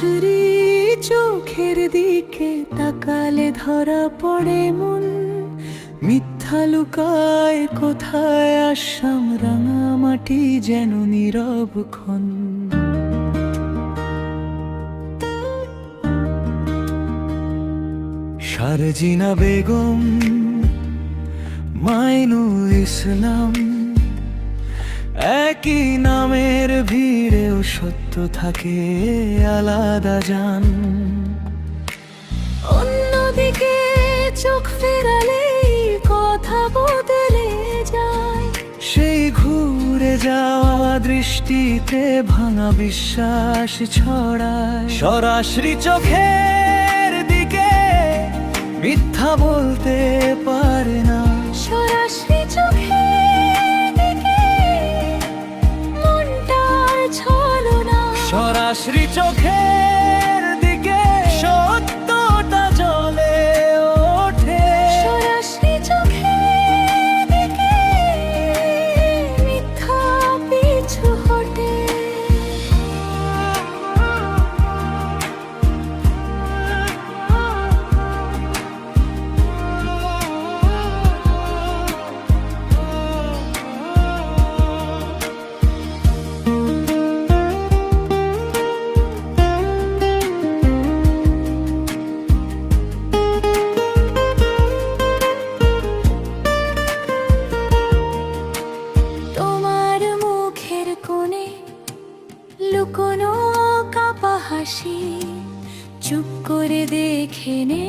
সরাসরি চোখের দিকে তাকালে ধরা পড়ে মন, মিথ্যা লুকায় কোথায় আসাম রাঙামাটি যেন নীরব ক্ষণ। শারজিনা বেগম, মাইনুল ইসলাম, একই নামের ভিড়েও সত্য থাকে আলাদা জান। অন্যদিকে চোখ ফেরালে কথা বদলে যায়, সেই ঘুরে যাওয়া দৃষ্টিতে ভাঙা বিশ্বাস ছড়ায়। সরাসরি চোখের দিকে মিথ্যা বলতে পারে না, সরাসরি চোখের দিকে মনটার ছলনা। সরাসরি চোখের দিকে সত্যটা জ্বলে ওঠে, সরাসরি চোখের দিকে মিথ্যা পিছু হটে। লুকোনো কাপা হাসি চুপ করে দেখে নে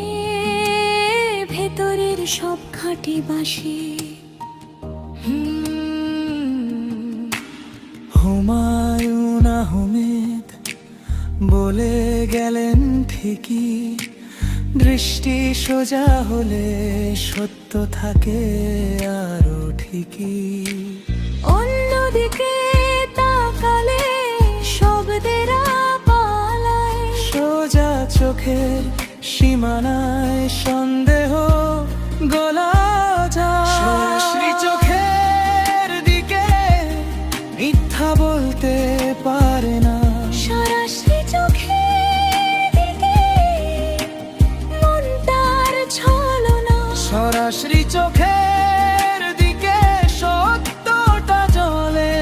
ভেতরের সব খাঁটি বাসি। হুমায়ুন আহমেদ বলে গেলেন ঠিকই, দৃষ্টি সোজা হলে সত্য থাকে আরো ঠিকই। অন্যদিকে তাকালে শব্দেরা পালায়, সোজা চোখের সীমানায় সন্দেহ গলা যায়। সরাসরি চোখের দিকে মিথ্যা বলতে পারে না, সরাসরি চোখের দিকে মনটার ছলনা। সরাসরি চোখের দিকে সত্যটা জ্বলে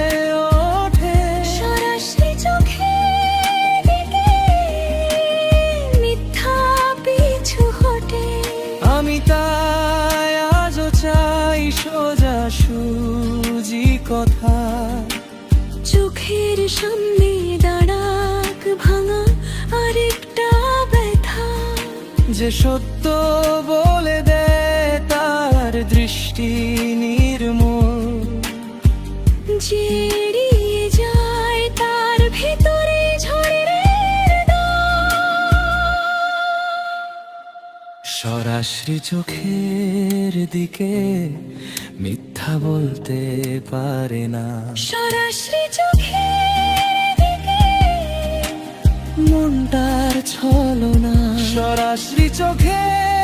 ওঠে, সরাসরি চোখের দিকে মিথ্যা পিছু হটে। আমি তাই আজও চাই সোজা সুজি কথা, চোখের সামনে দাঁড়াক ভাঙা আরেকটা ব্যথা, যে সত্য বলে দেয় তার দৃষ্টি নির্মূল, যে এড়িয়ে যায় তার ভিতরে ঝড়ের দাগ। সরাসরি চোখের দিকে মিথ্যা বলতে পারে না, সরাসরি চোখের দিকে মনটার ছলনা। সরাসরি চোখের